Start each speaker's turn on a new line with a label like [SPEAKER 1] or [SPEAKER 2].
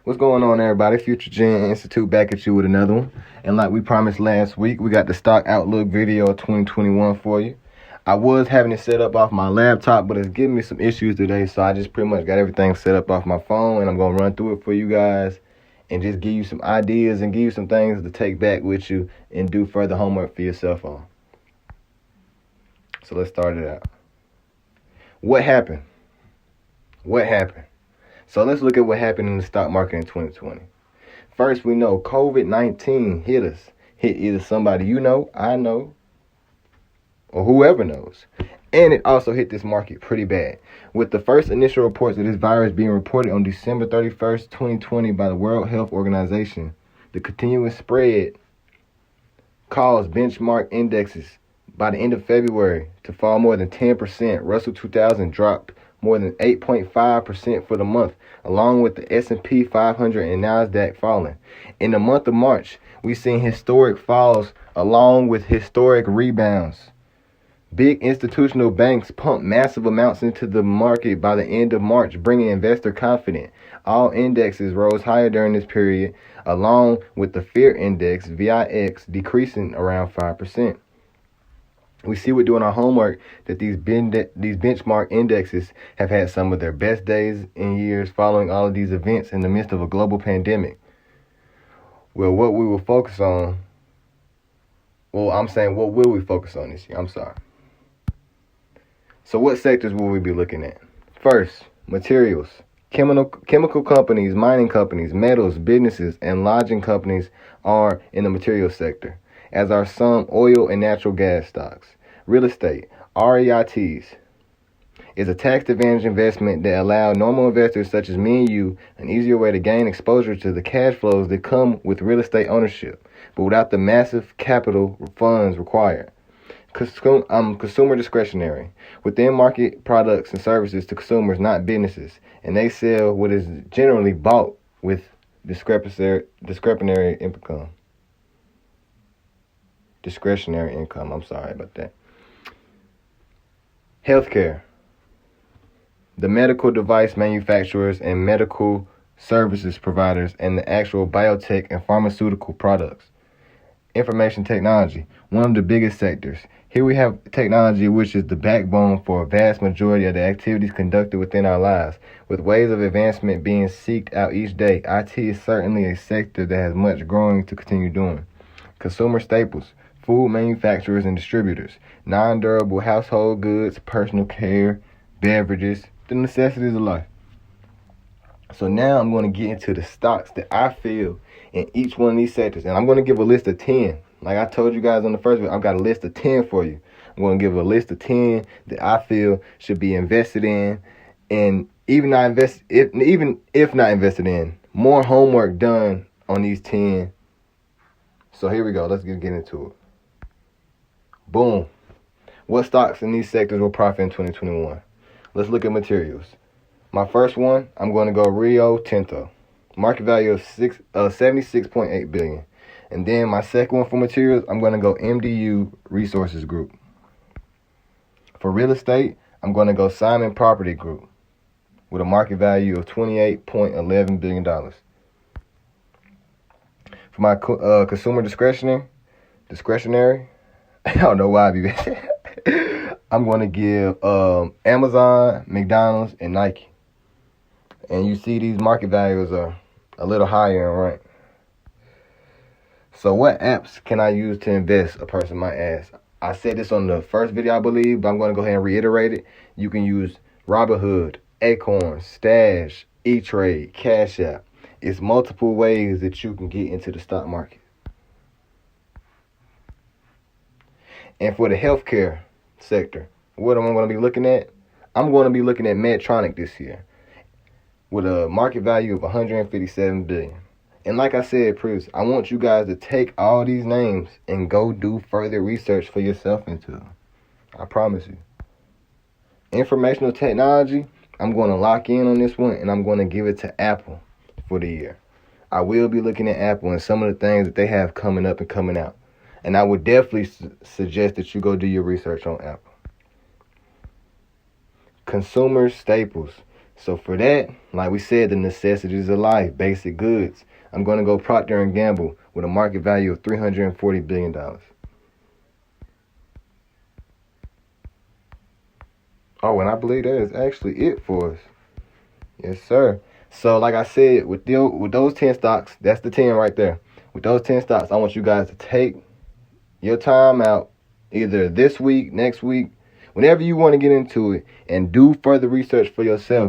[SPEAKER 1] What's going on, everybody? Future Gen Institute back at you with another one. And like we promised last week, we got the stock outlook video of 2021 for you. I was having it set up off my laptop, but it's giving me some issues today, so I just pretty much got everything set up off my phone, and I'm going to run through it for you guys and just give you some ideas and give you some things to take back with you and do further homework for yourself on. So let's start it out. What happened? So let's look at what happened in the stock market in 2020. First, we know COVID-19 hit us. Hit either somebody you know, I know, or whoever knows. And it also hit this market pretty bad. With the first initial reports of this virus being reported on December 31st, 2020 by the World Health Organization, the continuous spread caused benchmark indexes by the end of February to fall more than 10%. Russell 2000 dropped more than 8.5% for the month, along with the S&P 500 and NASDAQ falling. In the month of March, we've seen historic falls along with historic rebounds. Big institutional banks pumped massive amounts into the market by the end of March, bringing investor confidence. All indexes rose higher during this period, along with the fear index, VIX, decreasing around 5%. We see we're doing our homework that these benchmark indexes have had some of their best days in years following all of these events in the midst of a global pandemic. Well, what will we focus on this year? So what sectors will we be looking at? First, materials. Chemical companies, mining companies, metals, businesses, and lodging companies are in the materials sector, as are some oil and natural gas stocks. Real estate, REITs, is a tax-advantaged investment that allows normal investors such as me and you an easier way to gain exposure to the cash flows that come with real estate ownership, but without the massive capital funds required. Consumer discretionary, within market products and services to consumers, not businesses, and they sell what is generally bought with discretionary income. I'm sorry about that. Healthcare. The medical device manufacturers and medical services providers and the actual biotech and pharmaceutical products. Information technology, one of the biggest sectors. Here we have technology, which is the backbone for a vast majority of the activities conducted within our lives. With ways of advancement being sought out each day, IT is certainly a sector that has much growing to continue doing. Consumer staples, food manufacturers and distributors, non-durable household goods, personal care, beverages, the necessities of life. So now I'm going to get into the stocks that I feel in each one of these sectors. And I'm going to give a list of 10. Like I told you guys on the first video, I've got a list of 10 for you. I'm going to give a list of 10 that I feel should be invested in. And even if not invested in, more homework done on these 10. So here we go. Let's get into it. Boom. What stocks in these sectors will profit in 2021? Let's look at materials. My first one, I'm going to go Rio Tinto. Market value of $76.8 billion. And then my second one for materials, I'm going to go MDU Resources Group. For real estate, I'm going to go Simon Property Group with a market value of $28.11 billion. For my consumer discretionary, I don't know why I be I'm going to give Amazon, McDonald's, and Nike. And you see these market values are a little higher in rank. So what apps can I use to invest, a person might ask? I said this on the first video, I believe, but I'm going to go ahead and reiterate it. You can use Robinhood, Acorn, Stash, E-Trade, Cash App. It's multiple ways that you can get into the stock market. And for the healthcare sector, what am I going to be looking at? I'm going to be looking at Medtronic this year with a market value of $157 billion. And like I said previously, I want you guys to take all these names and go do further research for yourself into them. I promise you. Informational technology, I'm going to lock in on this one, and I'm going to give it to Apple for the year. I will be looking at Apple and some of the things that they have coming up and coming out. And I would definitely suggest that you go do your research on Apple. Consumer staples. So for that, like we said, the necessities of life, basic goods. I'm going to go Procter & Gamble with a market value of $340 billion. Oh, and I believe that is actually it for us. Yes, sir. So like I said, with those 10 stocks, that's the 10 right there. With those 10 stocks, I want you guys to take your time out either this week, next week, whenever you want to get into it, and do further research for yourself.